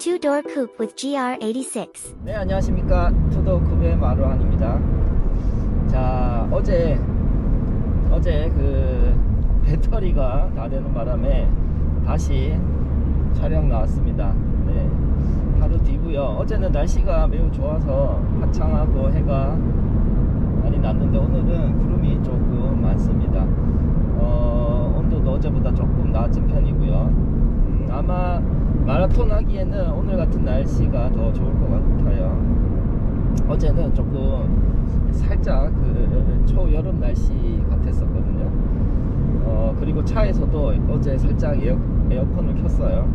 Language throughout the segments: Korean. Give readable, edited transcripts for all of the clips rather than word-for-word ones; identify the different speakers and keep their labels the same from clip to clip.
Speaker 1: two-door coupe with GR86.
Speaker 2: 네, 안녕하십니까. 투더 쿠베 마루한입니다. 자, 어제 그 배터리가 다 되는 바람에 다시 촬영 나왔습니다. 네, 하루 뒤고요. 어제는 날씨가 매우 좋아서 화창하고 해가 많이 났는데 오늘은 구름이 조금 많습니다. 온도도 어제보다 조금 낮은 편이고요. 아마 마라톤 하기에는 오늘 같은 날씨가 더 좋을 것 같아요. 어제는 조금 살짝 그 초여름 날씨 같았었거든요. 그리고 차에서도 어제 살짝 에어컨을 켰어요.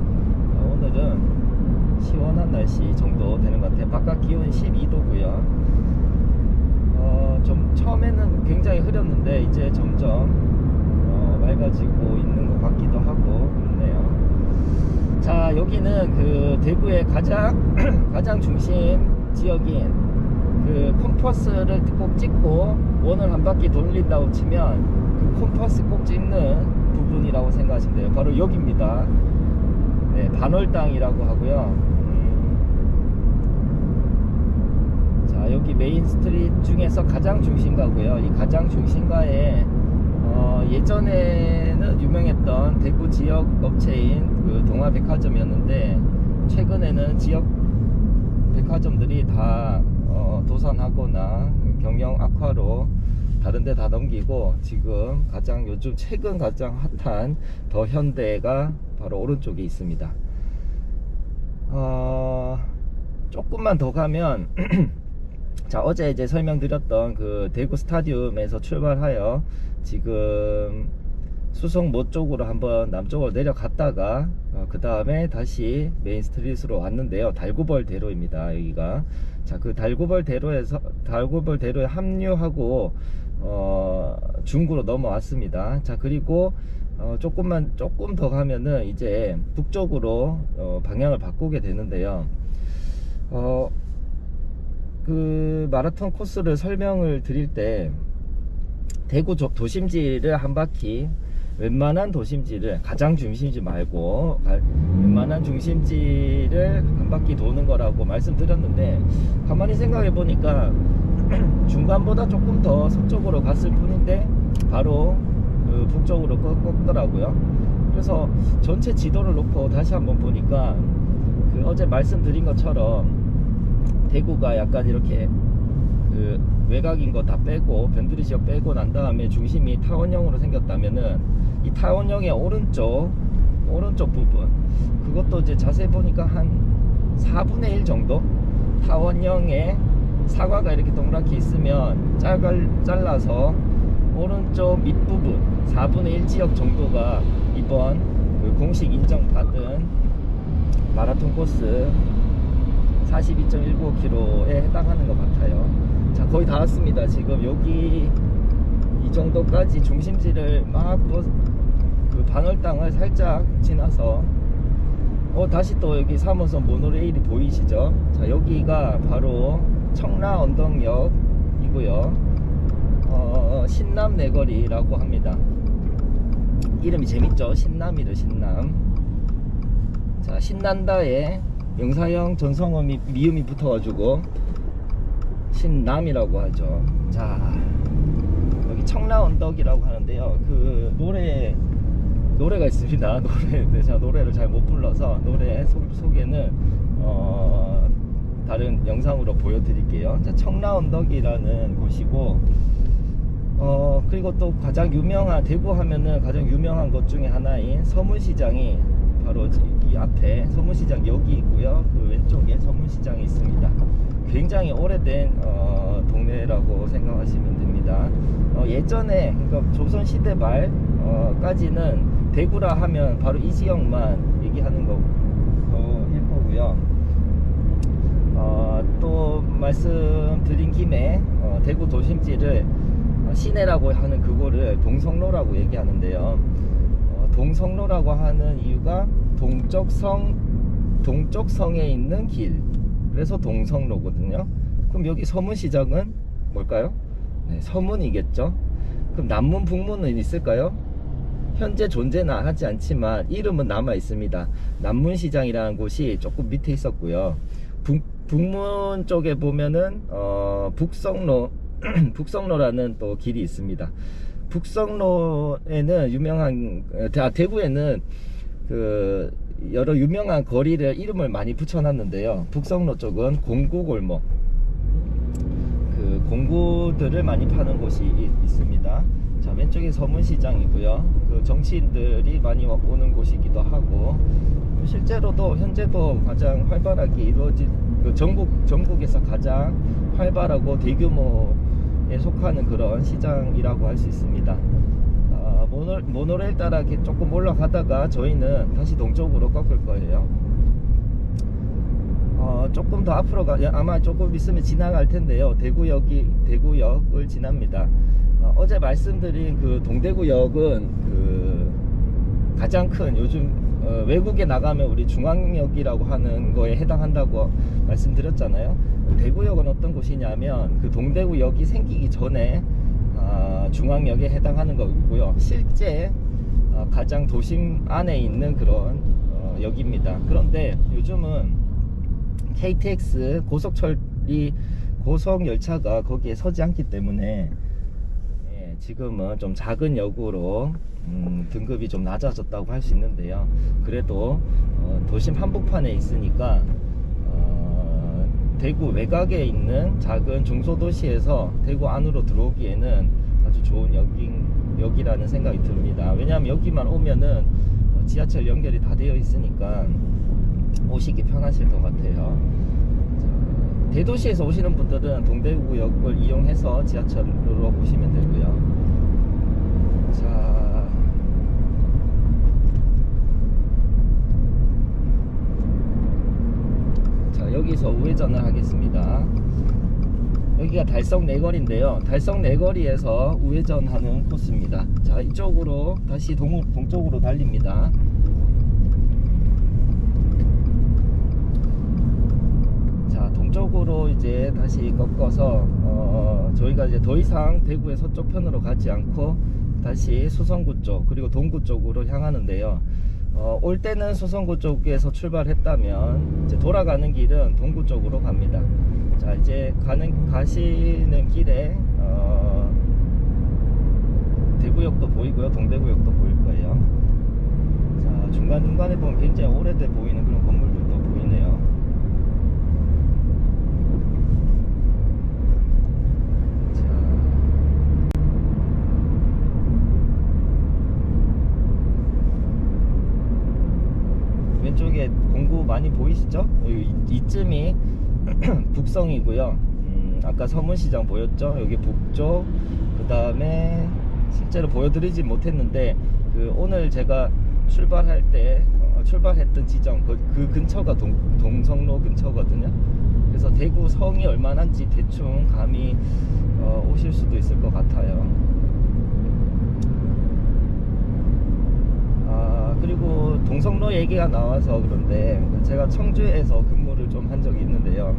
Speaker 2: 오늘은 시원한 날씨 정도 되는 것 같아요. 바깥 기온이 12도고요. 좀 처음에는 굉장히 흐렸는데 이제 점점 맑아지고 있는 것 같기도 하고 그렇네요. 자, 여기는 그 대구의 가장 중심 지역인 그 콤퍼스를 꼭 찍고 원을 한 바퀴 돌린다고 치면 그 콤퍼스 꼭 찍는 부분이라고 생각하시면 돼요. 바로 여기입니다. 네, 반월당이라고 하고요. 자, 여기 메인 스트리트 중에서 가장 중심가고요. 이 가장 중심가에 예전에는 유명했던 대구 지역 업체인 그 동아백화점이었는데 최근에는 지역 백화점들이 다 도산하거나 경영 악화로 다른 데 다 넘기고 지금 요즘 최근 가장 핫한 더 현대가 바로 오른쪽에 있습니다. 조금만 더 가면 자, 어제 이제 설명드렸던 그 대구 스타디움에서 출발하여 지금 수성모 쪽으로 한번 남쪽으로 내려갔다가 그 다음에 다시 메인 스트리트로 왔는데요. 달구벌 대로입니다. 여기가. 자, 그 달구벌 대로에 합류하고 중구로 넘어왔습니다. 자, 그리고 조금 더 가면은 이제 북쪽으로 방향을 바꾸게 되는데요. 그 마라톤 코스를 설명을 드릴 때 대구 도심지를 한 바퀴, 웬만한 도심지를, 가장 중심지 말고 웬만한 중심지를 한 바퀴 도는 거라고 말씀드렸는데 가만히 생각해 보니까 중간보다 조금 더 서쪽으로 갔을 뿐인데 바로 그 북쪽으로 꺾더라고요. 그래서 전체 지도를 놓고 다시 한번 보니까 그 어제 말씀드린 것처럼 대구가 약간 이렇게 그 외곽인 거 다 빼고 변두리 지역 빼고 난 다음에 중심이 타원형으로 생겼다면은 이 타원형의 오른쪽 부분, 그것도 이제 자세히 보니까 한 4분의 1 정도 타원형의 사과가 이렇게 동그랗게 있으면 잘라서 오른쪽 밑부분 4분의 1 지역 정도가 이번 그 공식 인정받은 마라톤 코스 42.195km에 해당하는 것 같아요. 자, 거의 다 왔습니다. 지금 여기 이 정도까지 중심지를 막 그 반월당을 살짝 지나서 다시 또 여기 3호선 모노레일이 보이시죠? 자, 여기가 바로 청라 언덕역이고요. 신남 내거리라고 합니다. 이름이 재밌죠? 신남이죠, 신남. 자, 신난다에 영사형 전성어미 미음이 붙어가지고 신남이라고 하죠. 자, 여기 청라 언덕이라고 하는데요. 그 노래가 있습니다. 제가 노래를 잘 못 불러서 노래 소개는 다른 영상으로 보여드릴게요. 자, 청라 언덕이라는 곳이고 그리고 또 대구 하면은 가장 유명한 것 중에 하나인 서문시장이 바로 이 앞에 서문시장 여기 있고요. 그 왼쪽에 서문시장이 있습니다. 굉장히 오래된 동네라고 생각하시면 됩니다. 예전에 그러니까 조선시대 말까지는 대구라 하면 바로 이 지역만 얘기하는 거일 거고요. 또 말씀드린 김에 대구 도심지를 시내라고 하는 그거를 동성로라고 얘기하는데요. 동성로라고 하는 이유가 동쪽성에 있는 길, 그래서 동성로거든요. 그럼 여기 서문시장은 뭘까요? 네, 서문이겠죠. 그럼 남문 북문은 있을까요? 현재 존재는 하지 않지만 이름은 남아 있습니다. 남문시장이라는 곳이 조금 밑에 있었고요. 북문 쪽에 보면은 북성로 북성로라는 또 길이 있습니다. 북성로에는 유명한 대구에는 그 여러 유명한 거리를 이름을 많이 붙여놨는데요. 북성로 쪽은 공구골목, 그 공구들을 많이 파는 곳이 있습니다. 자, 왼쪽이 서문시장이고요. 그 정치인들이 많이 오는 곳이기도 하고, 실제로도 현재도 가장 활발하게 이루어진 그 전국에서 가장 활발하고 대규모에 속하는 그런 시장이라고 할 수 있습니다. 모노레일 따라 조금 올라가다가 저희는 다시 동쪽으로 꺾을 거예요. 조금 더 앞으로 아마 조금 있으면 지나갈 텐데요. 대구역을 지납니다. 어제 말씀드린 그 동대구역은 그 가장 큰 요즘 외국에 나가면 우리 중앙역이라고 하는 거에 해당한다고 말씀드렸잖아요. 대구역은 어떤 곳이냐면 그 동대구역이 생기기 전에 중앙역에 해당하는 거고요. 실제 가장 도심 안에 있는 그런 역입니다. 그런데 요즘은 KTX 고속열차가 거기에 서지 않기 때문에 지금은 좀 작은 역으로 등급이 좀 낮아졌다고 할 수 있는데요. 그래도 도심 한복판에 있으니까 대구 외곽에 있는 작은 중소도시에서 대구 안으로 들어오기에는 아주 좋은 역이라는 생각이 듭니다. 왜냐하면 여기만 오면은 지하철 연결이 다 되어 있으니까 오시기 편하실 것 같아요. 자, 대도시에서 오시는 분들은 동대구역을 이용해서 지하철로 오시면 되고요. 자, 여기서 우회전을 하겠습니다. 여기가 달성 내거리인데요. 달성 내거리에서 우회전하는 코스입니다. 자, 이쪽으로 다시 동쪽으로 달립니다. 자, 동쪽으로 이제 다시 꺾어서 저희가 이제 더 이상 대구의 서쪽 편으로 가지 않고 다시 수성구 쪽 그리고 동구 쪽으로 향하는데요. 올 때는 수성구 쪽에서 출발했다면 이제 돌아가는 길은 동구 쪽으로 갑니다. 자, 이제 가시는 길에 대구역도 보이고요, 동대구역도 보일 거예요. 자, 중간중간에 보면 굉장히 오래돼 보이는 그런 건물들도 보이네요. 왼쪽에 공구 많이 보이시죠? 이쯤이 북성이고요. 아까 서문시장 보였죠? 여기 북쪽. 그 다음에 실제로 보여드리지 못했는데 오늘 제가 출발했던 지점 그 근처가 동성로 근처거든요. 그래서 대구 성이 얼마나인지 대충 감이 오실 수도 있을 것 같아요. 그리고 동성로 얘기가 나와서 그런데 제가 청주에서 근무를 좀 한 적이 있는데요.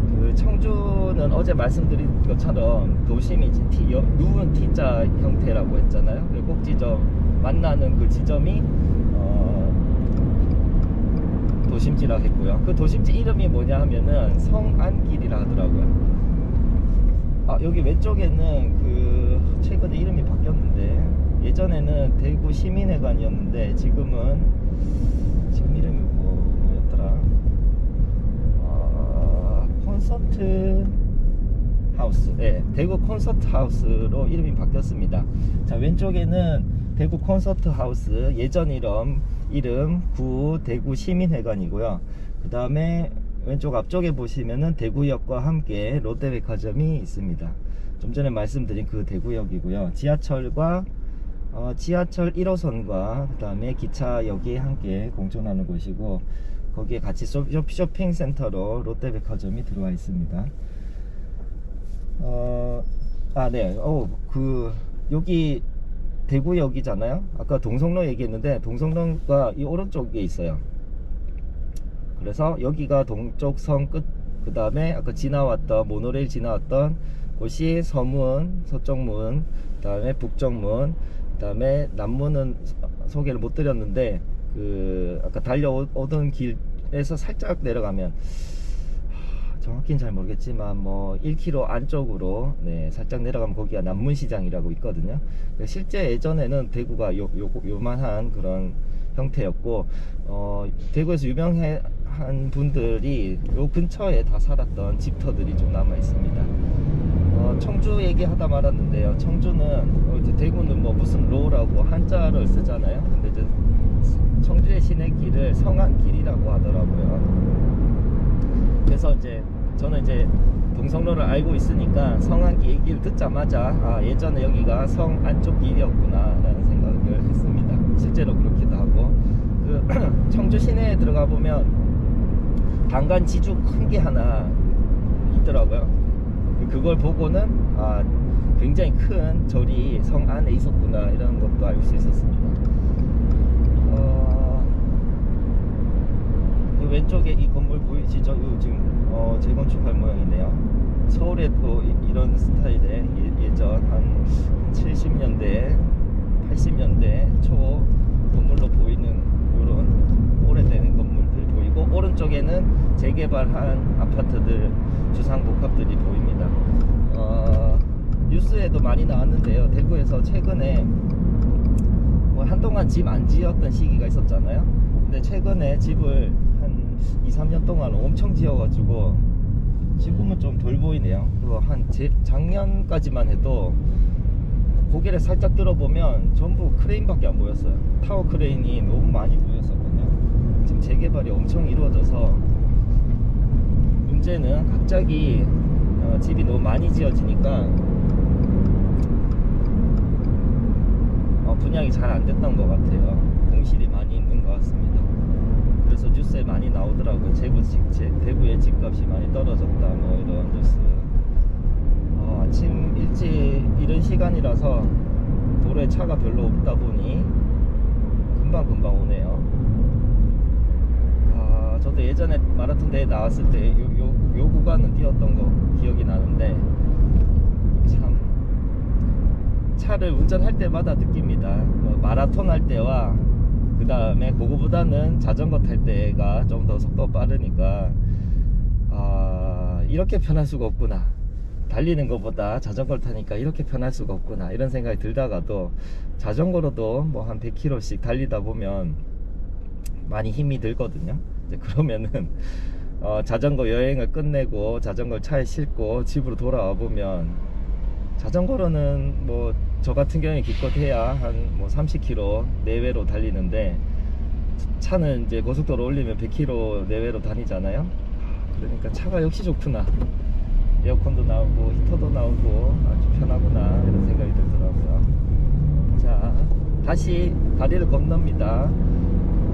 Speaker 2: 그 청주는 어제 말씀드린 것처럼 도심이 누운 T자 형태라고 했잖아요. 그 꼭지점 만나는 그 지점이 도심지라고 했고요. 그 도심지 이름이 뭐냐 하면은 성안길이라 하더라고요. 여기 왼쪽에는 최근에 이름이 바뀌었는데 예전에는 대구 시민회관이었는데 지금 이름이 뭐였더라? 콘서트 하우스. 네, 대구 콘서트 하우스로 이름이 바뀌었습니다. 자, 왼쪽에는 대구 콘서트 하우스 예전 이름 구 대구 시민회관이고요. 그 다음에 왼쪽 앞쪽에 보시면은 대구역과 함께 롯데백화점이 있습니다. 좀 전에 말씀드린 그 대구역이고요. 지하철 1호선과 그 다음에 기차역이 함께 공존하는 곳이고, 거기에 같이 쇼핑센터로 롯데백화점이 들어와 있습니다. 여기 대구역이잖아요. 아까 동성로 얘기했는데 동성로가 이 오른쪽에 있어요. 그래서 여기가 동쪽선 끝, 그 다음에 아까 모노레일 지나왔던 곳이 서문, 서쪽문, 그 다음에 북쪽문, 그 그다음에 남문은 소개를 못 드렸는데 그 아까 달려오던 길에서 살짝 내려가면 정확히는 잘 모르겠지만 뭐 1km 안쪽으로 네, 살짝 내려가면 거기가 남문시장이라고 있거든요. 실제 예전에는 대구가 요만한 그런 형태였고 대구에서 유명한 분들이 요 근처에 다 살았던 집터들이 좀 남아 있습니다. 청주 얘기하다 말았는데요. 청주는 이제 대구는 뭐 무슨 로라고 한자를 쓰잖아요. 근데 이제 청주의 시내길을 성안길이라고 하더라고요. 그래서 이제 저는 이제 동성로를 알고 있으니까 성안길 얘기를 듣자마자 예전에 여기가 성 안쪽 길이었구나 라는 생각을 했습니다. 실제로 그렇기도 하고 그 청주 시내에 들어가 보면 단간 지주 큰 게 하나 있더라고요. 그걸 보고는 굉장히 큰 절이 성 안에 있었구나 이런 것도 알 수 있었습니다. 왼쪽에 이 건물 보이시죠? 지금 재건축할 모양이네요. 서울에도 이런 스타일의 예전 한 70년대 80년대 초 건물로 보이는 이런 오래된 건물들 보이고, 오른쪽에는 재개발한 아파트들 주상복합들이 보입니다. 뉴스에도 많이 나왔는데요. 대구에서 최근에 뭐 한동안 집 안 지었던 시기가 있었잖아요. 근데 최근에 집을 한 2-3년 동안 엄청 지어가지고 지금은 좀 덜 보이네요. 그리고 한 작년까지만 해도 고개를 살짝 들어보면 전부 크레인밖에 안 보였어요. 타워 크레인이 너무 많이 보였었거든요. 지금 재개발이 엄청 이루어져서 문제는 갑자기 집이 너무 많이 지어지니까 분양이 잘 안 됐던 것 같아요. 공실이 많이 있는 것 같습니다. 그래서 뉴스에 많이 나오더라고요. 대구의 집값이 많이 떨어졌다 뭐 이런 뉴스. 아침 일찍 이런 시간이라서 도로에 차가 별로 없다 보니 금방 오네요. 저도 예전에 마라톤 대회 나왔을 때 요 구간은 뛰었던 거 기억이 나는데 참 차를 운전할 때마다 느낍니다. 마라톤 할 때와 그 다음에 그거보다는 자전거 탈 때가 좀 더 속도가 빠르니까 이렇게 편할 수가 없구나, 달리는 것보다 자전거를 타니까 이렇게 편할 수가 없구나 이런 생각이 들다가도 자전거로도 뭐 한 100km씩 달리다 보면 많이 힘이 들거든요. 이제 그러면은 자전거 여행을 끝내고 자전거를 차에 싣고 집으로 돌아와 보면 자전거로는 뭐 저 같은 경우에 기껏해야 한 뭐 30km 내외로 달리는데 차는 이제 고속도로 올리면 100km 내외로 다니잖아요. 그러니까 차가 역시 좋구나, 에어컨도 나오고 히터도 나오고 아주 편하구나 이런 생각이 들더라고요. 자, 다시 다리를 건넙니다.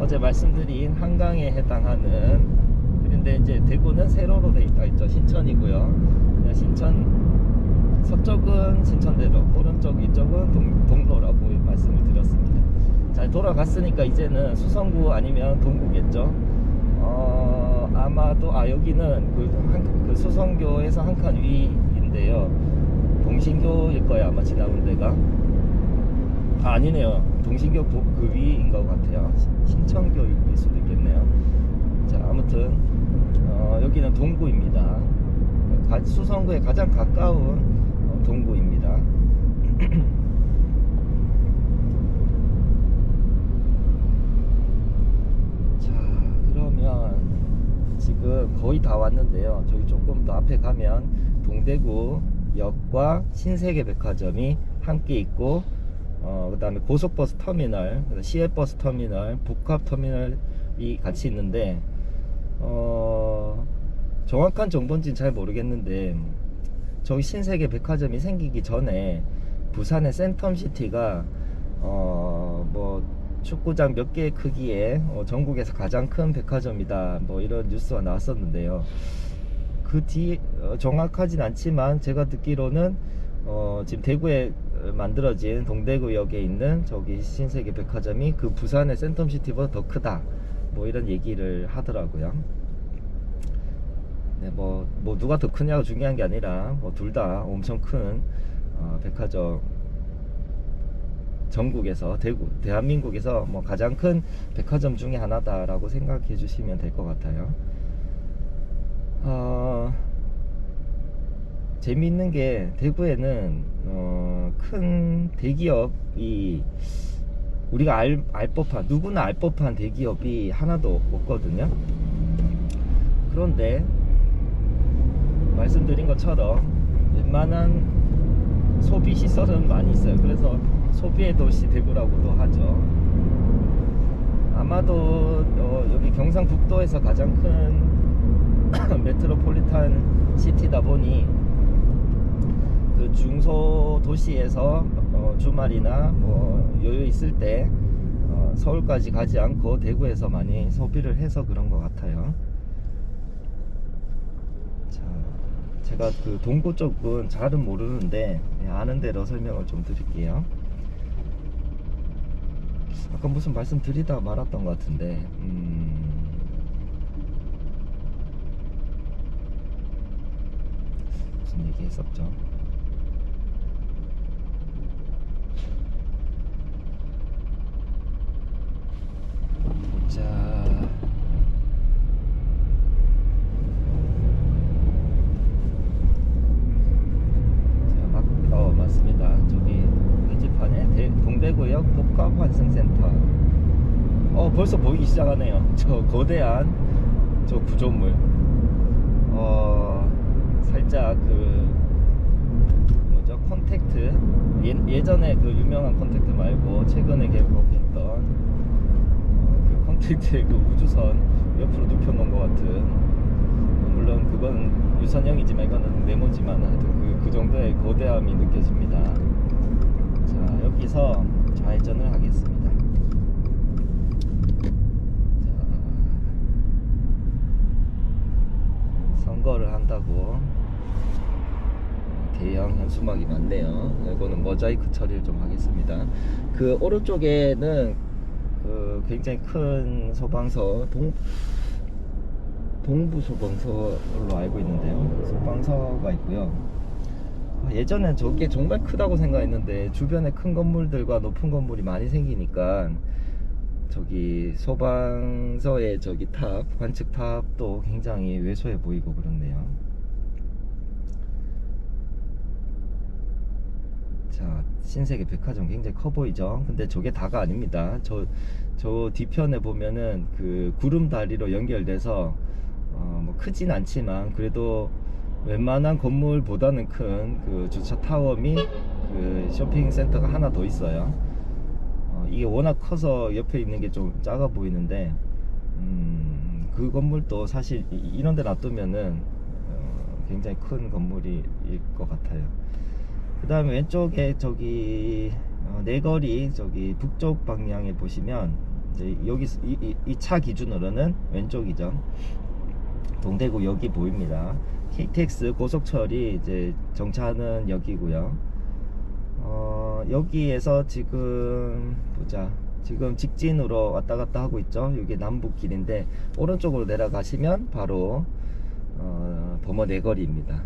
Speaker 2: 어제 말씀드린 한강에 해당하는, 그런데 이제 대구는 세로로 돼 있죠. 신천이고요. 신천 서쪽은 신천대로, 오른쪽 이쪽은 동로라고 말씀을 드렸습니다. 자, 돌아갔으니까 이제는 수성구 아니면 동구겠죠. 아마도 여기는 그 수성교에서 한 칸 위인데요. 동신교일 거야 아마 지나온 데가. 아니네요. 동신교 그 위인 것 같아요. 신천교일 수도 있겠네요. 자, 아무튼 여기는 동구입니다. 수성구에 가장 가까운 동구입니다. 자, 그러면 지금 거의 다 왔는데요. 저기 조금 더 앞에 가면 동대구역과 신세계백화점이 함께 있고, 그 다음에 고속버스 터미널, 시외버스 터미널, 복합터미널이 같이 있는데 정확한 정보인지는 잘 모르겠는데 저기 신세계백화점이 생기기 전에 부산의 센텀시티가 뭐 축구장 몇 개의 크기에 전국에서 가장 큰 백화점이다 뭐 이런 뉴스가 나왔었는데요. 그 뒤 정확하진 않지만 제가 듣기로는 지금 대구에 만들어진 동대구역에 있는 저기 신세계백화점이 그 부산의 센텀시티보다 더 크다 뭐 이런 얘기를 하더라고요. 네, 뭐 누가 더 크냐고 중요한 게 아니라 뭐 둘 다 엄청 큰 백화점 전국에서 대한민국에서 뭐 가장 큰 백화점 중에 하나다라고 생각해 주시면 될 것 같아요. 재미있는 게 대구에는 큰 대기업이 우리가 알 법한, 누구나 알 법한 대기업이 하나도 없거든요. 그런데 말씀드린 것처럼 웬만한 소비 시설은 많이 있어요. 그래서 소비의 도시 대구라고도 하죠. 아마도 여기 경상북도에서 가장 큰 메트로폴리탄 시티다 보니 그 중소 도시에서 주말이나 뭐 여유 있을 때 서울까지 가지 않고 대구에서 많이 소비를 해서 그런 것 같아요. 자, 제가 그 동구 쪽은 잘은 모르는데 아는 대로 설명을 좀 드릴게요. 아까 무슨 말씀 드리다가 말았던 것 같은데 무슨 얘기 했었죠? 자, 맞습니다. 저기 표지판에 동대구역 복합환승센터. 벌써 보이기 시작하네요. 저 거대한 저 구조물. 살짝 그 뭐죠? 컨택트. 예전에 그 유명한 컨택트 말고 최근에 개봉했던 그 컨택트의 그 우주선 옆으로 눕혀놓은 것 같은, 물론 그건 유선형이지만 이거는 네모지만 하여튼 그 정도의 거대함이 느껴집니다. 자, 여기서 좌회전을 하겠습니다. 자, 선거를 한다고 대형 현수막이 많네요. 이거는 모자이크 처리를 좀 하겠습니다. 그 오른쪽에는 그 굉장히 큰 소방서, 동부 소방서로 알고 있는데요. 소방서가 있고요. 예전엔 저게 정말 크다고 생각했는데 주변에 큰 건물들과 높은 건물이 많이 생기니까 저기 소방서의 저기 탑, 관측탑도 굉장히 왜소해 보이고 그렇네요. 자, 신세계 백화점 굉장히 커 보이죠? 근데 저게 다가 아닙니다. 저 뒤편에 보면은 그 구름다리로 연결돼서 뭐 크진 않지만 그래도 웬만한 건물보다는 큰 그 주차 타워 및 그 쇼핑센터가 하나 더 있어요. 이게 워낙 커서 옆에 있는 게 좀 작아 보이는데 그 건물도 사실 이런 데 놔두면은 굉장히 큰 건물일 것 같아요. 그 다음에 왼쪽에 저기 내거리 저기 북쪽 방향에 보시면 이제 여기 이 차 기준으로는 왼쪽이죠. 동대구 역이 보입니다. KTX 고속철이 이제 정차하는 역이고요. 여기에서 지금 보자, 지금 직진으로 왔다 갔다 하고 있죠. 이게 남북길인데 오른쪽으로 내려가시면 바로 범어 내거리입니다.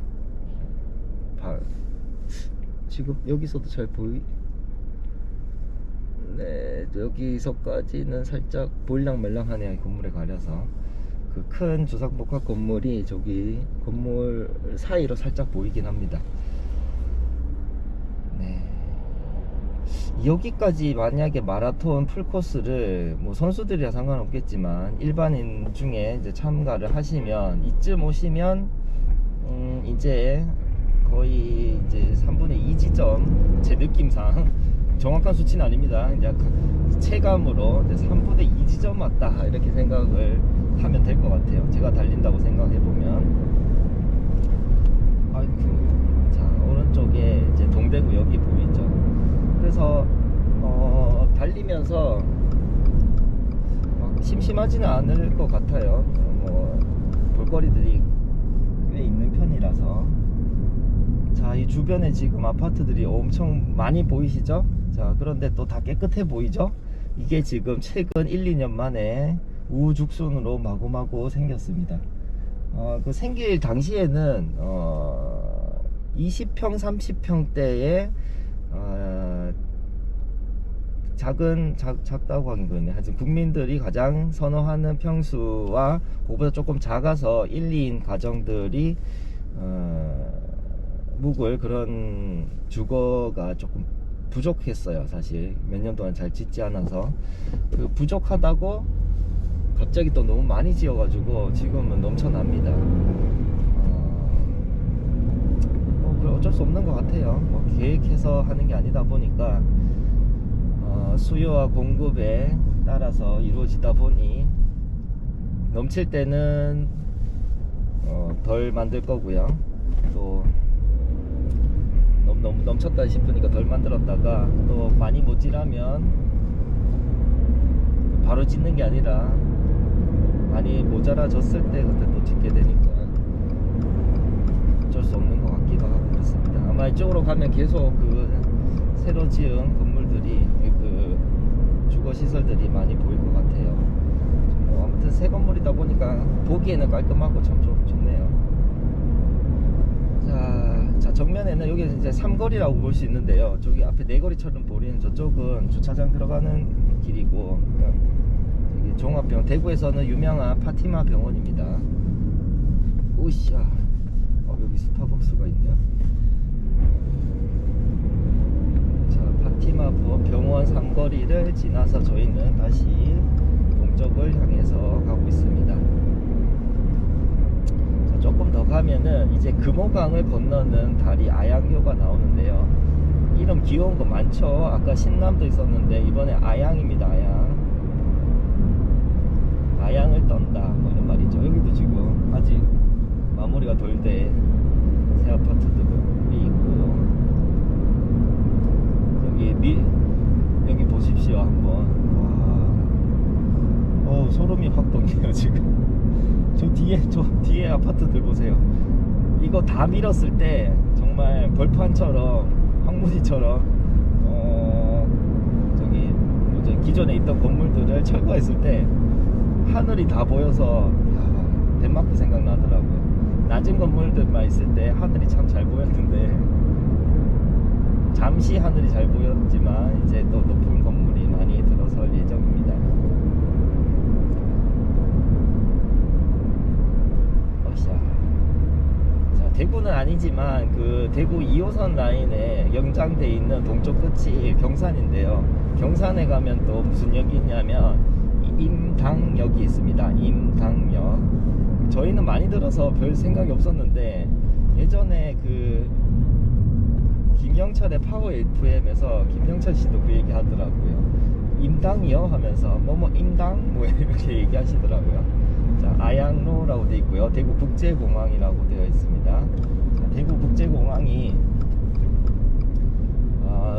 Speaker 2: 지금 여기서도 잘 네, 여기서까지는 살짝 보일랑말랑하네요. 건물에 가려서 그 큰 주상복합 건물이 저기 건물 사이로 살짝 보이긴 합니다. 네, 여기까지 만약에 마라톤 풀코스를 뭐 선수들이야 상관없겠지만 일반인 중에 이제 참가를 하시면 이쯤 오시면 이제 거의 이제 3분의 2 지점, 제 느낌상 정확한 수치는 아닙니다. 이제 체감으로 이제 3분의 2 지점 왔다 이렇게 생각을 하면 될 것 같아요. 제가 달린다고 생각해보면. 아이쿠, 자, 오른쪽에 이제 동대구 역이 보이죠. 그래서 달리면서 막 심심하지는 않을 것 같아요. 뭐 볼거리들이 꽤 있는 편이라서. 자, 이 주변에 지금 아파트들이 엄청 많이 보이시죠? 자, 그런데 또 다 깨끗해 보이죠? 이게 지금 최근 1, 2년 만에 우후죽순으로 마구마구 생겼습니다. 그 생길 당시에는 20평, 30평대의 작다고 하긴 그러네. 하여튼 국민들이 가장 선호하는 평수와 그거보다 조금 작아서 1, 2인 가정들이 묵을 그런 주거가 조금 부족했어요. 사실 몇 년 동안 잘 짓지 않아서 그 부족하다고 갑자기 또 너무 많이 지어가지고 지금은 넘쳐납니다. 어쩔 수 없는 것 같아요. 뭐 계획해서 하는 게 아니다 보니까 수요와 공급에 따라서 이루어지다 보니 넘칠 때는 덜 만들 거고요. 또 너무 넘쳤다 싶으니까 덜 만들었다가 또 많이 모자라면 바로 짓는 게 아니라 많이 모자라졌을 때 그때 또 짓게 되니까 어쩔 수 없는 것 같기도 하고 그렇습니다. 아마 이쪽으로 가면 계속 그 새로 지은 건물들이 그 주거시설들이 많이 보일 것 같아요. 아무튼 새 건물이다 보니까 보기에는 깔끔하고 참 좋네요. 자, 정면에는 여기 이제 삼거리라고 볼 수 있는데요. 저기 앞에 네거리처럼 보이는 저쪽은 주차장 들어가는 길이고, 여기 종합병원, 대구에서는 유명한 파티마 병원입니다. 으쌰, 여기 스타벅스가 있네요. 자, 파티마 병원 삼거리를 지나서 저희는 다시 동쪽을 향해서 가고 있습니다. 조금 더 가면은 이제 금호강을 건너는 다리 아양교가 나오는데요. 이름 귀여운 거 많죠. 아까 신남도 있었는데 이번에 아양입니다. 아양을 떤다 뭐 이런 말이죠. 여기도 지금 아직 마무리가 덜 돼 새 아파트들이 있고, 여기 보십시오 한번. 와, 소름이 확 돋네요 지금. 저 뒤에 아파트들 보세요. 이거 다 밀었을 때 정말 벌판처럼 황무지처럼 저기 기존에 있던 건물들을 철거했을 때 하늘이 다 보여서 덴마크 생각나더라고요. 낮은 건물들만 있을 때 하늘이 참 잘 보였는데 잠시 하늘이 잘 보였지만 이제 또 높은 건물이 많이 들어설 예정입니다. 대구는 아니지만 그 대구 2호선 라인에 연장돼 있는 동쪽 끝이 경산인데요. 경산에 가면 또 무슨 역이 있냐면 임당역이 있습니다. 임당역. 저희는 많이 들어서 별 생각이 없었는데 예전에 그 김영철의 파워 FM에서 김영철 씨도 그 얘기 하더라고요. 임당이요 하면서 뭐뭐 임당 뭐 이렇게 얘기하시더라고요. 자, 아양로라고 되어 있고요. 대구국제공항이라고 되어 있습니다. 자, 대구국제공항이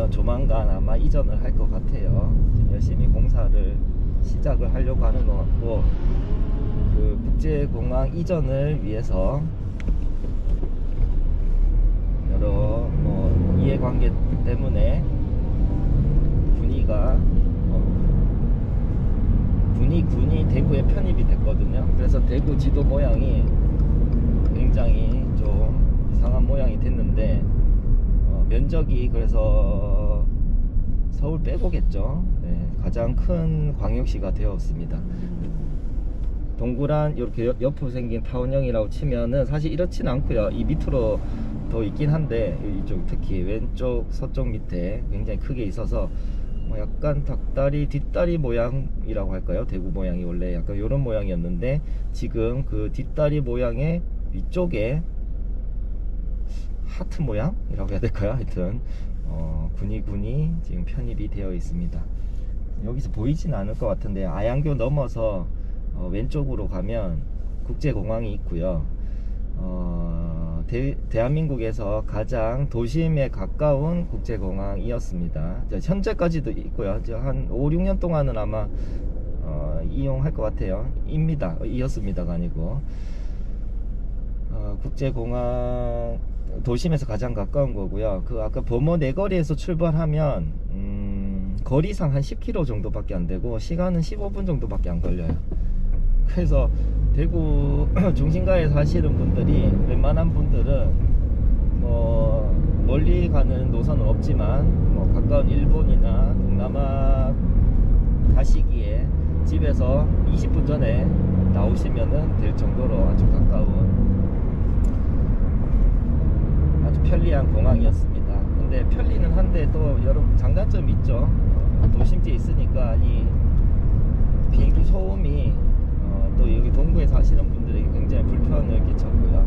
Speaker 2: 조만간 아마 이전을 할 것 같아요. 지금 열심히 공사를 시작을 하려고 하는 것 같고, 그 국제공항 이전을 위해서 여러 뭐 이해관계 때문에 군이 대구에 편입이 됐거든요. 그래서 대구 지도 모양이 굉장히 좀 이상한 모양이 됐는데 면적이 그래서 서울 빼고겠죠. 네, 가장 큰 광역시가 되었습니다. 동그란 이렇게 옆으로 생긴 타원형이라고 치면은 사실 이렇진 않고요. 이 밑으로 더 있긴 한데 이쪽 특히 왼쪽 서쪽 밑에 굉장히 크게 있어서 약간 닭다리 뒷다리 모양이라고 할까요? 대구 모양이 원래 약간 이런 모양이었는데 지금 그 뒷다리 모양의 위쪽에 하트 모양이라고 해야 될까요? 하여튼 군이 지금 편입이 되어 있습니다. 여기서 보이진 않을 것 같은데 아양교 넘어서 왼쪽으로 가면 국제공항이 있고요. 대한민국에서 가장 도심에 가까운 국제공항이었습니다. 현재까지도 있고요. 한 5, 6년 동안은 아마 이용할 것 같아요. 이었습니다가 아니고 국제공항 도심에서 가장 가까운 거고요. 그 아까 범어 내거리에서 출발하면 거리상 한 10km 정도밖에 안 되고 시간은 15분 정도밖에 안 걸려요. 그래서 대구 중심가에 사시는 분들이 웬만한 분들은 뭐 멀리 가는 노선은 없지만 뭐 가까운 일본이나 그나마 가시기에 집에서 20분 전에 나오시면은 될 정도로 아주 가까운 아주 편리한 공항이었습니다. 근데 편리는 한데 또 여러 장단점이 있죠. 도심지에 있으니까 이 비행기 소음이 또 여기 동부에 사시는 분들에게 굉장히 불편을 끼쳤고요.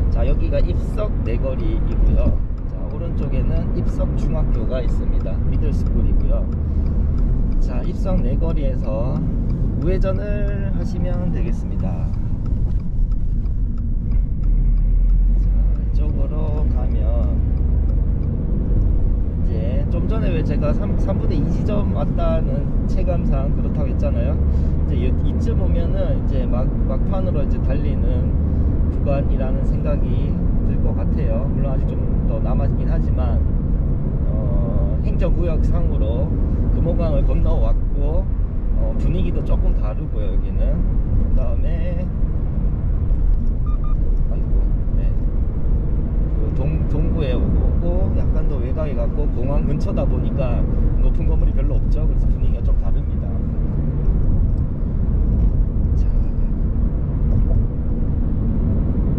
Speaker 2: 자, 여기가 입석 내거리이고요. 자, 오른쪽에는 입석 중학교가 있습니다. 미들스쿨이고요. 자, 입석 내거리에서 우회전을 하시면 되겠습니다. 자, 이쪽으로 가면 이제 좀 전에 왜 제가 3분의 2 지점 왔다는 체감상 그렇다고 했잖아요. 이제 이쯤 오면은 이제 막판으로 이제 달리는 구간이라는 생각이 들 것 같아요. 물론 아직 좀 더 남았긴 하지만 행정구역상으로 금호강을 건너왔고 분위기도 조금 다르고요. 여기는 그 다음에 동부에 오고 약간 더 외곽에 갔고 공항 근처다 보니까 높은 건물이 별로 없죠. 그래서 분위기가 좀 다릅니다.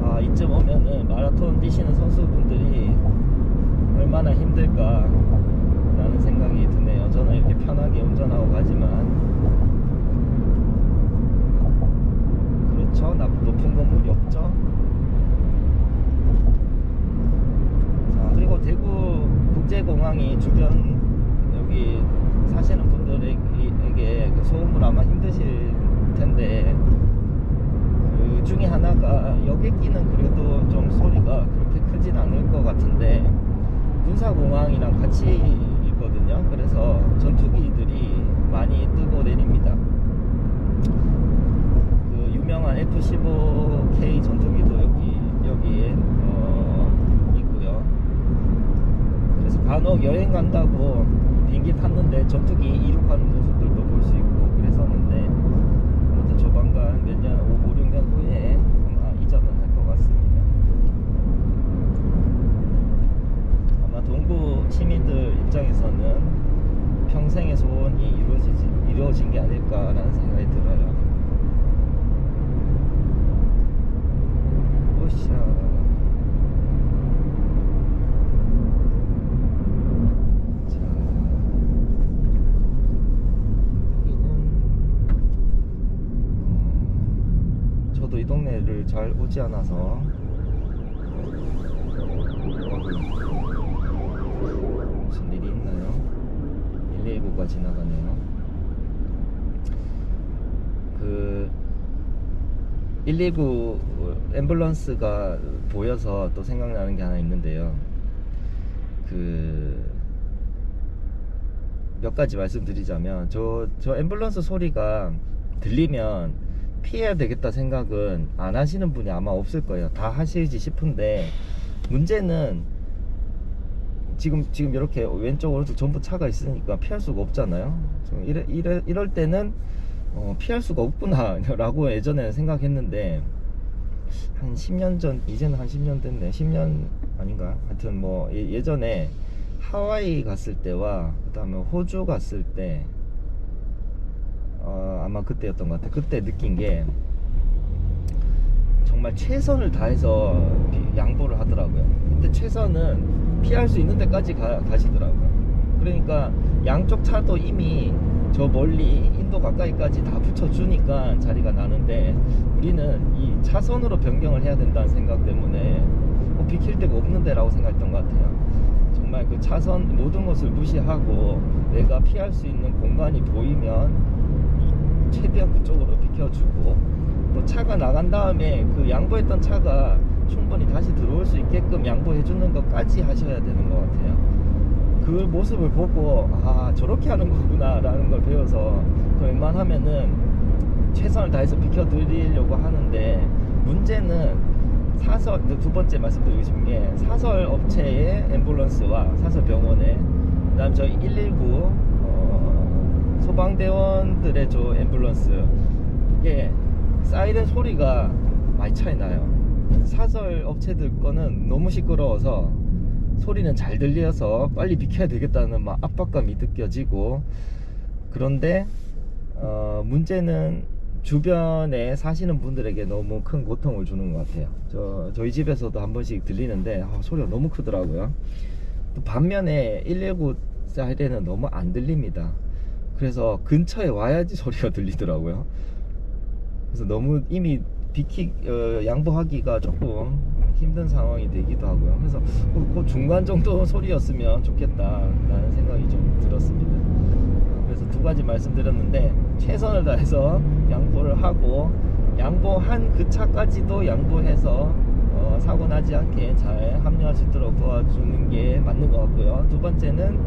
Speaker 2: 자, 이쯤 오면은 마라톤 뛰시는 선수분들이 얼마나 힘들까 라는 생각이 드네요. 저는 이렇게 편하게 운전하고 가지만 그렇죠. 높은 건물이 없죠. 자, 그리고 대구 국제공항이 주변 여기 사시는 분들에게 그 소음을 아마 힘드실 텐데 그 중에 하나가 여객기는 그래도 좀 소리가 그렇게 크진 않을 것 같은데 군사공항이랑 같이 있거든요. 그래서 전투기들이 많이 뜨고 내립니다. 그 유명한 F-15K 전투기도 여기에 있고요. 그래서 간혹 여행 간다고 비행기 탔는데 전투기 이륙하는 모습들도 볼 수 있고 그랬었는데 아무튼 조만간 몇 년, 5, 6년 후에 아마 이전은 할 것 같습니다. 아마 동부 시민들 입장에서는 평생의 소원이 이루어진 게 아닐까라는 생각이 들어요. 오샤. 자, 여기는 저도 이 동네를 잘 오지 않아서 무슨 일이 있나요? 119가 지나가네요. 그 119 앰뷸런스가 보여서 또 생각나는 게 하나 있는데요. 그 몇 가지 말씀드리자면 저 앰뷸런스 소리가 들리면 피해야 되겠다 생각은 안 하시는 분이 아마 없을 거예요. 다 하시지 싶은데 문제는 지금 이렇게 왼쪽 오른쪽 전부 차가 있으니까 피할 수가 없잖아요. 이럴 때는 피할 수가 없구나 라고 예전에는 생각했는데 한 10년 전, 이제는 한 10년 됐네. 10년 아닌가? 하여튼 뭐 예전에 하와이 갔을 때와 그 다음에 호주 갔을 때 아마 그때였던 것 같아요. 그때 느낀 게 정말 최선을 다해서 양보를 하더라고요. 근데 최선은 피할 수 있는 데까지 가시더라고요. 그러니까 양쪽 차도 이미 저 멀리 인도 가까이까지 다 붙여주니까 자리가 나는데 우리는 이 차선으로 변경을 해야 된다는 생각 때문에 비킬 데가 없는 데라고 생각했던 것 같아요. 정말 그 차선 모든 것을 무시하고 내가 피할 수 있는 공간이 보이면 최대한 그쪽으로 비켜주고 또 차가 나간 다음에 그 양보했던 차가 충분히 다시 들어올 수 있게끔 양보해주는 것까지 하셔야 되는 것 같아요. 그 모습을 보고 저렇게 하는 거구나 라는 걸 배워서 웬만하면은 최선을 다해서 비켜드리려고 하는데 문제는 두 번째 말씀드리고 싶은 게 사설 업체의 앰뷸런스와 사설 병원에 그 다음 저희 119 소방대원들의 저 앰뷸런스 이게 사이렌 소리가 많이 차이 나요. 사설 업체들 거는 너무 시끄러워서 소리는 잘 들려서 빨리 비켜야 되겠다는 막 압박감이 느껴지고, 그런데 문제는 주변에 사시는 분들에게 너무 큰 고통을 주는 것 같아요. 저희 집에서도 한 번씩 들리는데 소리가 너무 크더라고요. 또 반면에 119 사이렌은 너무 안 들립니다. 그래서 근처에 와야지 소리가 들리더라고요. 그래서 너무 이미 양보하기가 조금 힘든 상황이 되기도 하고요. 그래서 그 중간 정도 소리였으면 좋겠다라는 생각이 좀 들었습니다. 그래서 두 가지 말씀드렸는데, 최선을 다해서 양보를 하고, 양보한 그 차까지도 양보해서 사고 나지 않게 잘 합류할 수 있도록 도와주는 게 맞는 것 같고요. 두 번째는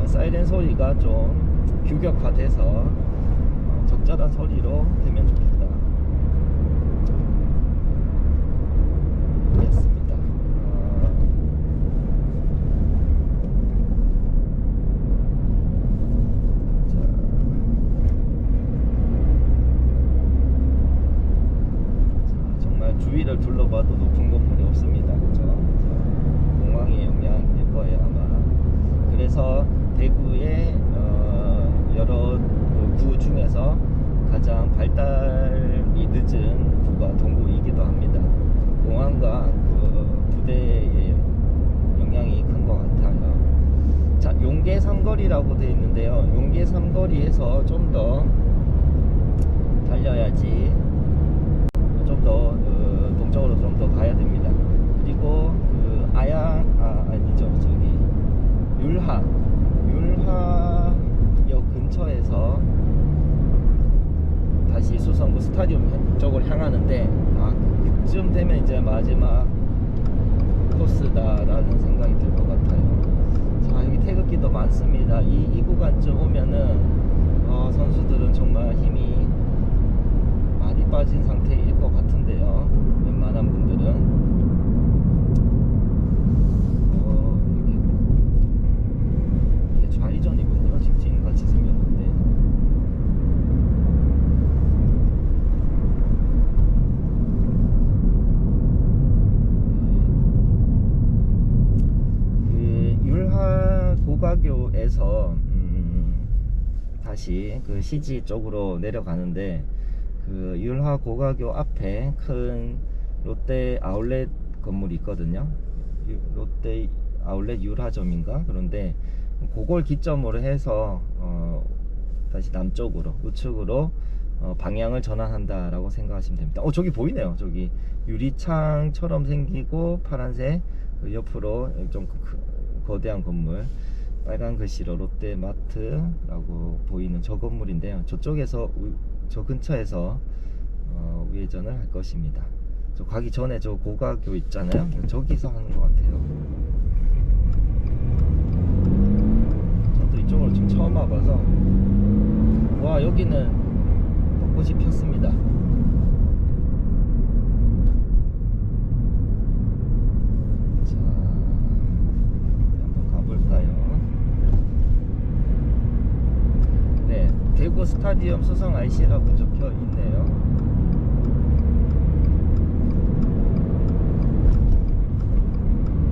Speaker 2: 사이렌 소리가 좀 규격화돼서 적절한 소리로 되면 좋겠다. 그렇습니다. 정말 주위를 둘러봐도 높은 건물이 없습니다. 그죠? 공항의 영향일 거예요, 아마. 그래서 대구의 여러 구 중에서 가장 발달이 늦은 구가 동구이기도 합니다. 공항과 부대의 영향이 큰 것 같아요. 자, 용계 삼거리라고 되어 있는데요. 용계 삼거리에서 좀 더 달려야지, 좀 더 동쪽으로 좀 더 가야 됩니다. 그리고 율하역 근처에서 다시 수성구 스타디움 쪽을 향하는데, 그쯤 되면 이제 마지막 코스다라는 생각이 들 것 같아요. 자, 여기 태극기도 많습니다. 이 구간쯤 오면은 선수들은 정말 힘이 많이 빠진 상태일 것 같은데요. 웬만한 분들은 이게 좌회전이군요. 직진같이 생겼는데. 고가교에서 다시 그 시지 쪽으로 내려가는데, 그 율화 고가교 앞에 큰 롯데 아울렛 건물이 있거든요. 롯데 아울렛 율화점인가? 그런데 그걸 기점으로 해서 다시 남쪽으로, 우측으로 방향을 전환한다라고 생각하시면 됩니다. 저기 보이네요. 저기 유리창처럼 생기고 파란색, 그 옆으로 좀 거대한 건물, 빨간 글씨로 롯데마트라고 보이는 저 건물인데요. 저쪽에서, 저 근처에서 우회전을 할 것입니다. 저 가기 전에 저 고가교 있잖아요. 저기서 하는 것 같아요. 저도 이쪽으로 지금 처음 와봐서, 와, 여기는 벚꽃이 폈습니다. 대구 스타디움 수성 IC라고 적혀 있네요.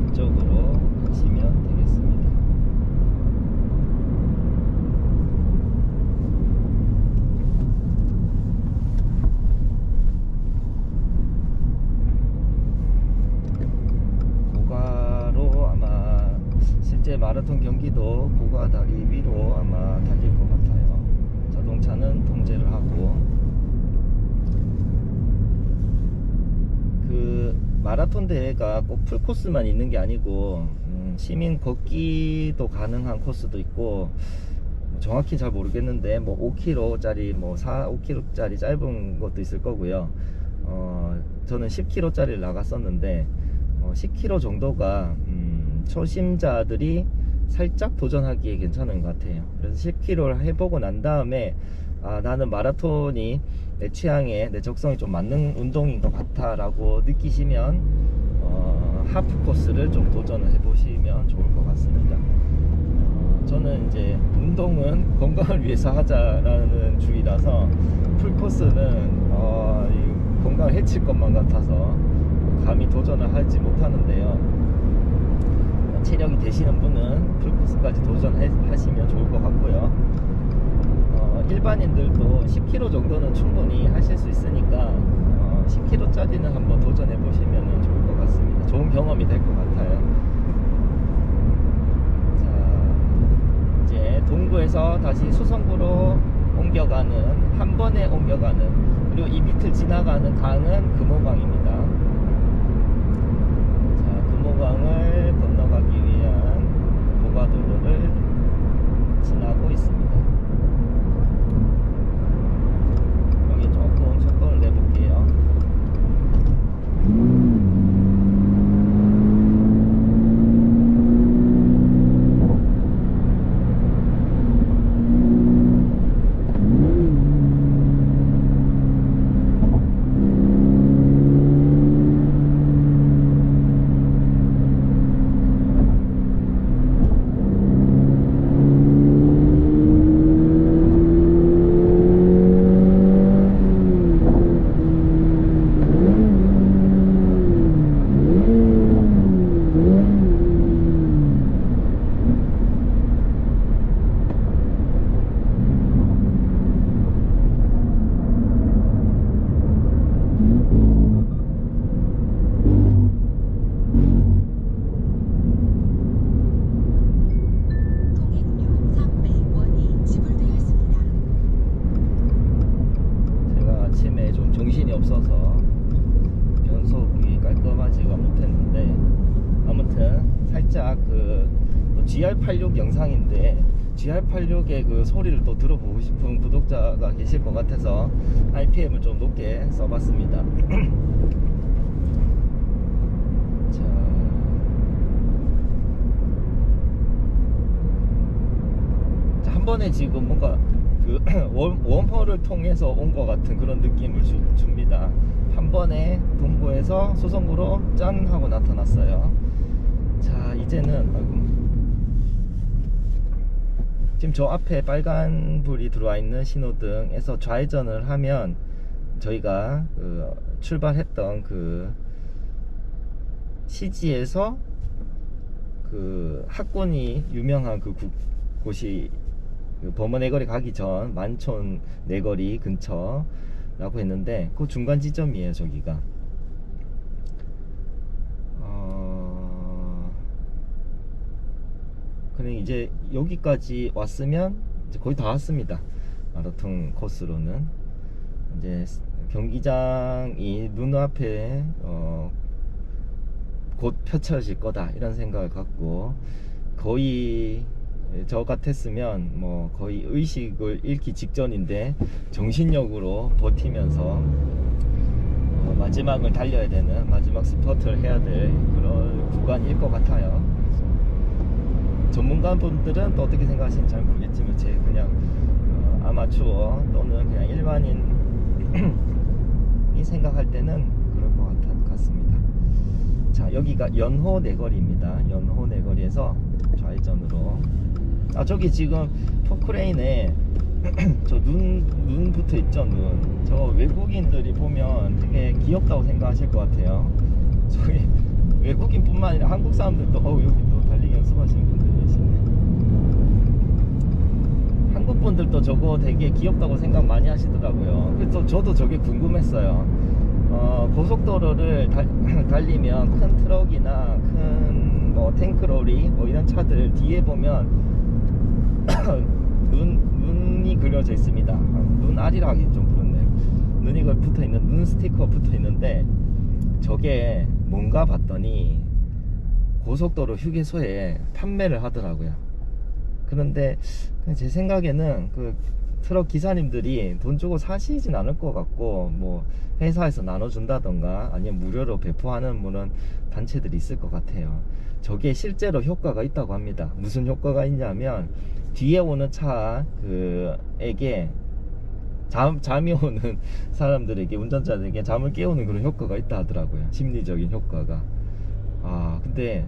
Speaker 2: 이쪽으로 가시면 되겠습니다. 고가로 아마 실제 마라톤 경기도 고가 다리 위로 아마 달릴 것 같아요. 자동차는 통제를 하고, 그 마라톤 대회가 꼭 풀코스만 있는 게 아니고 시민 걷기도 가능한 코스도 있고, 정확히 잘 모르겠는데 뭐 5km짜리, 뭐 5km짜리 짧은 것도 있을 거고요. 저는 10km짜리를 나갔었는데 10km 정도가 초심자들이 살짝 도전하기에 괜찮은 것 같아요. 그래서 10km를 해보고 난 다음에 나는 마라톤이 내 취향에, 내 적성에 좀 맞는 운동인 것 같아 라고 느끼시면 하프 코스를 좀 도전을 해보시면 좋을 것 같습니다. 저는 이제 운동은 건강을 위해서 하자라는 주의라서 풀코스는 건강을 해칠 것만 같아서 감히 도전을 하지 못하는데요. 체력이 되시는 분은 풀코스까지 도전하시면 좋을 것 같고요. 일반인들도 10km 정도는 충분히 하실 수 있으니까 10km짜리는 한번 도전해 보시면 좋을 것 같습니다. 좋은 경험이 될 것 같아요. 자, 이제 동구에서 다시 수성구로 옮겨가는, 한 번에 옮겨가는, 그리고 이 밑을 지나가는 강은 금호강입니다. 자, 금호강을 건너가기 위한 고가도로를 지나고 있습니다. 여기 조금 속도를 내볼게요. 정신이 없어서 변속이 깔끔하지가 못했는데, 아무튼 살짝 그 GR86 영상인데 GR86의 그 소리를 또 들어보고 싶은 구독자가 계실 것 같아서 RPM을 좀 높게 써봤습니다. 자, 한 번에 지금 뭔가 그 웜홀을 통해서 온 것 같은 그런 느낌을 줍니다. 한 번에 동구에서 수성구로 짠 하고 나타났어요. 자, 이제는 지금 저 앞에 빨간 불이 들어와 있는 신호등에서 좌회전을 하면 저희가 출발했던 그 시지에서 그 학군이 유명한 그 곳이 범어 내거리 가기 전 만촌 내거리 근처라고 했는데 그 중간 지점이에요. 저기가 그래 이제 여기까지 왔으면 이제 거의 다 왔습니다. 마라톤 코스로는 이제 경기장이 눈앞에 곧 펼쳐질 거다 이런 생각을 갖고, 거의 저 같았으면 뭐 거의 의식을 잃기 직전인데 정신력으로 버티면서 마지막을 달려야 되는, 마지막 스퍼트를 해야 될 그런 구간일 것 같아요. 전문가분들은 또 어떻게 생각하시는지 잘 모르겠지만 제 그냥 아마추어 또는 그냥 일반인이 생각할 때는 그럴 것 같습니다. 자, 여기가 연호 내거리입니다. 연호 내거리에서 좌회전으로, 저기 지금 포크레인에 저 눈 붙어 있죠. 눈. 저 외국인들이 보면 되게 귀엽다고 생각하실 것 같아요. 저기 외국인뿐만 아니라 한국 사람들도 여기 또 달리기 연습하시는 분들이 계시네. 한국 분들도 저거 되게 귀엽다고 생각 많이 하시더라고요. 그래서 저도 저게 궁금했어요. 고속도로를 달리면 큰 트럭이나 큰 뭐 탱크로리 뭐 이런 차들 뒤에 보면 눈이 그려져 있습니다. 눈알이라 하기 좀 그렇네요. 눈이 붙어 있는, 눈 스티커 붙어 있는데 저게 뭔가 봤더니 고속도로 휴게소에 판매를 하더라고요. 그런데 제 생각에는 그 트럭 기사님들이 돈 주고 사시진 않을 것 같고, 뭐 회사에서 나눠준다던가 아니면 무료로 배포하는 그런 단체들이 있을 것 같아요. 저게 실제로 효과가 있다고 합니다. 무슨 효과가 있냐면 뒤에 오는 차에게 잠이 오는 사람들에게, 운전자들에게 잠을 깨우는 그런 효과가 있다 하더라고요. 심리적인 효과가. 근데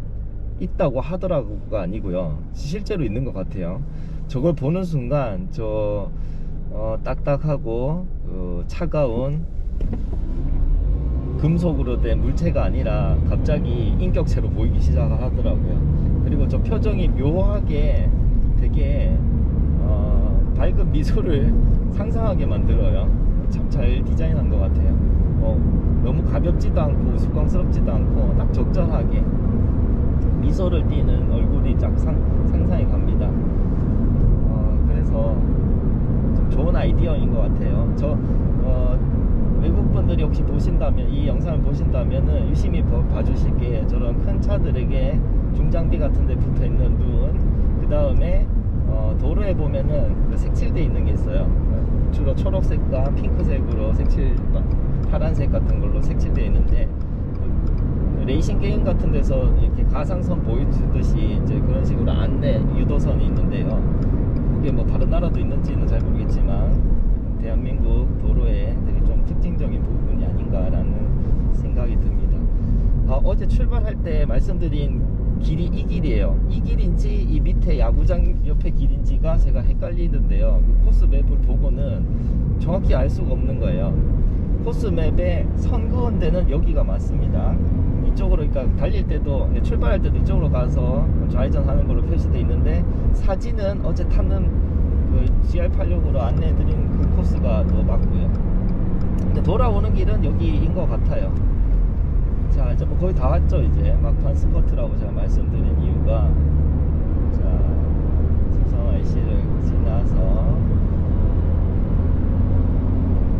Speaker 2: 있다고 하더라고가 아니고요, 실제로 있는 것 같아요. 저걸 보는 순간 딱딱하고 차가운 금속으로 된 물체가 아니라 갑자기 인격체로 보이기 시작하더라고요. 그리고 저 표정이 묘하게 되게 밝은 미소를 상상하게 만들어요. 참 잘 디자인한 것 같아요. 너무 가볍지도 않고 우스꽝스럽지도 않고 딱 적절하게 미소를 띠는 얼굴이 딱 상상이 갑니다. 그래서 좀 좋은 아이디어인 것 같아요. 외국 분들이 혹시 보신다면, 이 영상을 보신다면은 유심히 봐주실 게, 저런 큰 차들에게 중장비 같은 데 붙어 있는 눈, 그 다음에 도로에 보면은 색칠되어 있는 게 있어요. 주로 초록색과 핑크색으로 파란색 같은 걸로 색칠되어 있는데, 레이싱 게임 같은 데서 이렇게 가상선 보여주듯이 이제 그런 식으로 안내 유도선이 있는데요. 그게 뭐 다른 나라도 있는지는 잘 모르겠지만 대한민국 도로에 되게 좀 특징적인 부분이 아닌가라는 생각이 듭니다. 어제 출발할 때 말씀드린 길이 이 길이에요. 이 길인지 이 밑에 야구장 옆에 길인지가 제가 헷갈리는데요. 그 코스 맵을 보고는 정확히 알 수가 없는 거예요. 코스 맵에 선 그은 데는 여기가 맞습니다. 이쪽으로, 그러니까 달릴 때도, 출발할 때도 이쪽으로 가서 좌회전 하는 걸로 표시되어 있는데, 사진은 어제 타는 그 GR86으로 안내해드린 그 코스가 더 맞고요. 근데 돌아오는 길은 여기인 것 같아요. 자, 이제 뭐 거의 다 왔죠. 이제 막판 스퍼트라고 제가 말씀드린 이유가, 자, 수성 IC를 지나서,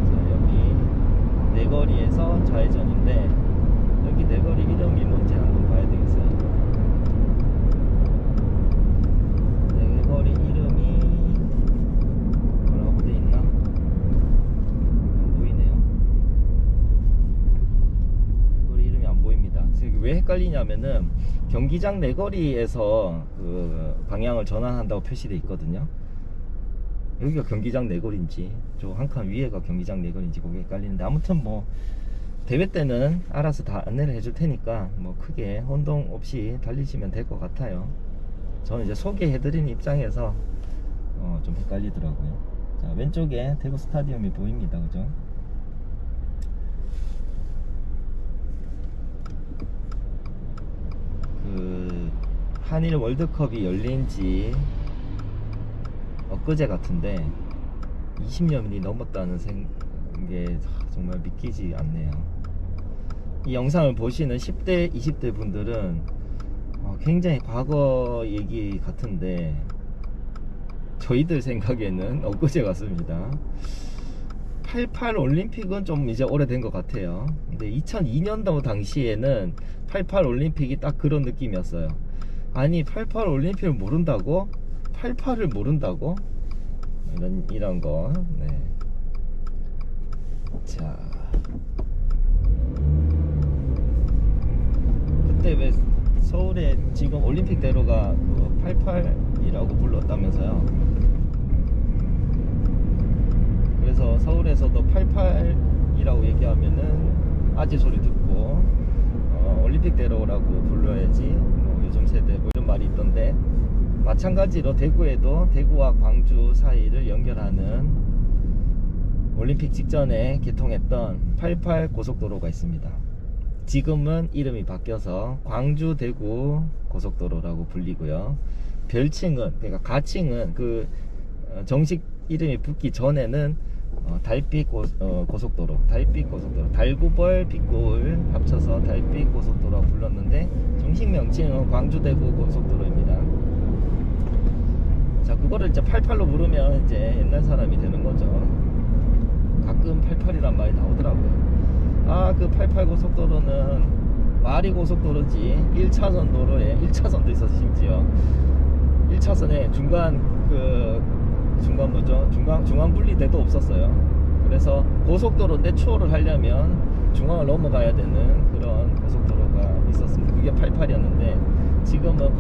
Speaker 2: 자, 여기 내거리에서 좌회전인데, 여기 내거리 이름이 뭔지 한번 봐야 되겠어요. 내거리 이름이 뭐라고 돼 있나? 안 보이네요. 내거리 이름이 안 보입니다. 왜 헷갈리냐면은 경기장 내거리에서 그 방향을 전환한다고 표시되어 있거든요. 여기가 경기장 내거리인지, 저 한 칸 위에가 경기장 내거리인지 그게 헷갈리는데, 아무튼 뭐 대회 때는 알아서 다 안내를 해줄 테니까 뭐 크게 혼동 없이 달리시면 될 것 같아요. 저는 이제 소개해드리는 입장에서 좀 헷갈리더라고요. 자, 왼쪽에 대구 스타디움이 보입니다. 그죠? 그 한일 월드컵이 열린지 엊그제 같은데 20년이 넘었다는 게 정말 믿기지 않네요. 이 영상을 보시는 10대, 20대 분들은 굉장히 과거 얘기 같은데, 저희들 생각에는 엊그제 같습니다. 88 올림픽은 좀 이제 오래된 것 같아요. 근데 2002년도 당시에는 88 올림픽이 딱 그런 느낌이었어요. 아니, 88 올림픽을 모른다고? 88을 모른다고? 이런 거. 네. 자, 그때 왜 서울에 지금 올림픽대로가 88이라고 불렀다면서요. 그래서 서울에서도 88이라고 얘기하면은 아재 소리 듣고 올림픽대로라고 불러야지 뭐 요즘 세대 뭐 이런 말이 있던데, 마찬가지로 대구에도 대구와 광주 사이를 연결하는 올림픽 직전에 개통했던 88 고속도로가 있습니다. 지금은 이름이 바뀌어서 광주 대구 고속도로라고 불리고요. 별칭은, 그러니까 가칭은 그 정식 이름이 붙기 전에는 달빛 고속도로, 달구벌 빛고을 합쳐서 달빛 고속도로라고 불렀는데, 정식 명칭은 광주 대구 고속도로입니다. 자, 그거를 이제 88로 부르면 이제 옛날 사람이 되는 거죠. 가끔 88이란 말이 나오더라고요. 그 88 고속도로는 마리 고속도로지 1차선 도로에 1차선도 있어서 심지어 1차선에 중간 분리대도 없었어요. 그래서 고속도로인데 추월을 하려면 중앙을 넘어가야 되는 그런 고속도로가 있었습니다. 그게 88이었는데, 지금은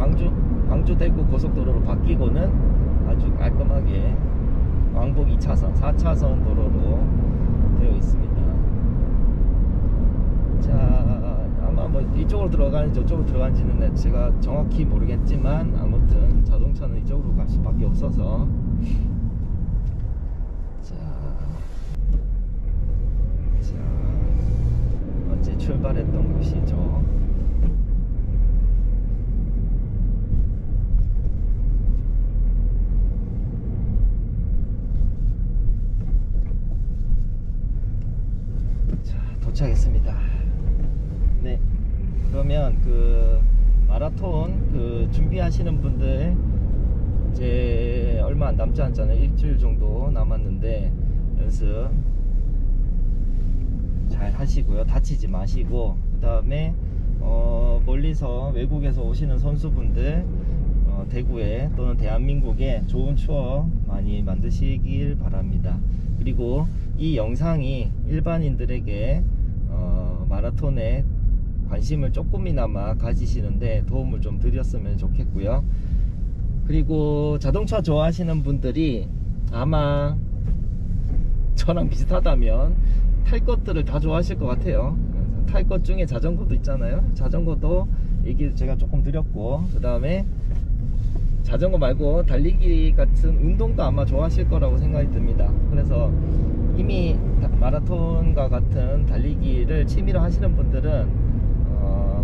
Speaker 2: 광주 대구 고속도로로 바뀌고는 아주 깔끔하게 왕복 2차선 4차선 도로로 되어 있습니다. 자, 아마 뭐 이쪽으로 들어가는지 저쪽으로 들어가는지는 제가 정확히 모르겠지만, 아무튼 자동차는 이쪽으로 갈 수밖에 없어서, 자 어쨌든 출발했던 곳이죠. 자, 도착했습니다. 네, 그러면 그 마라톤 그 준비하시는 분들 이제 얼마 남지 않잖아요. 일주일 정도 남았는데 연습 잘 하시고요. 다치지 마시고, 그 다음에 멀리서 외국에서 오시는 선수분들 대구에 또는 대한민국에 좋은 추억 많이 만드시길 바랍니다. 그리고 이 영상이 일반인들에게 마라톤에 관심을 조금이나마 가지시는데 도움을 좀 드렸으면 좋겠고요. 그리고 자동차 좋아하시는 분들이 아마 저랑 비슷하다면 탈 것들을 다 좋아하실 것 같아요. 탈 것 중에 자전거도 있잖아요. 자전거도 얘기 제가 조금 드렸고, 그 다음에 자전거 말고 달리기 같은 운동도 아마 좋아하실 거라고 생각이 듭니다. 그래서 이미 마라톤과 같은 달리기를 취미로 하시는 분들은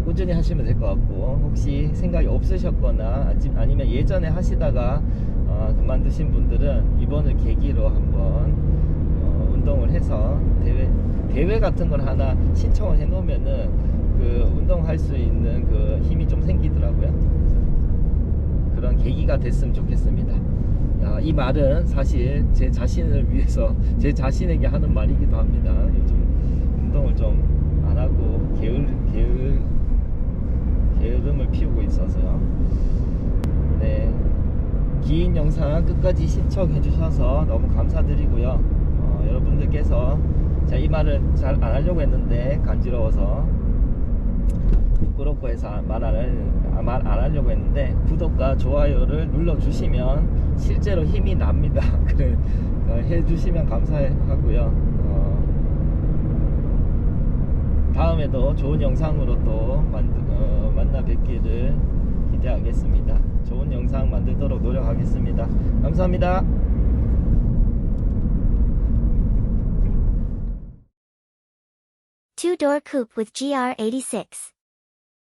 Speaker 2: 꾸준히 하시면 될 것 같고, 혹시 생각이 없으셨거나 아니면 예전에 하시다가 그만두신 분들은 이번을 계기로 한번 운동을 해서 대회 같은 걸 하나 신청을 해 놓으면은 그 운동할 수 있는 그 힘이 좀 생기더라고요. 그런 계기가 됐으면 좋겠습니다. 이 말은 사실 제 자신을 위해서, 제 자신에게 하는 말이기도 합니다. 요즘 운동을 좀 안 하고 게으름을 피우고 있어서요. 네, 긴 영상 끝까지 시청해 주셔서 너무 감사드리고요. 여러분들께서 제가 이 말을 잘 안 하려고 했는데 간지러워서 부끄럽고 해서 말 안 하려고 했는데, 구독과 좋아요를 눌러 주시면 실제로 힘이 납니다. 그래 해 주시면 감사하고요. 다음에도 좋은 영상으로 또 만나 뵙기를 기대하겠습니다. 좋은 영상 만들도록 노력하겠습니다. 감사합니다.
Speaker 1: Two-door coupe with GR86.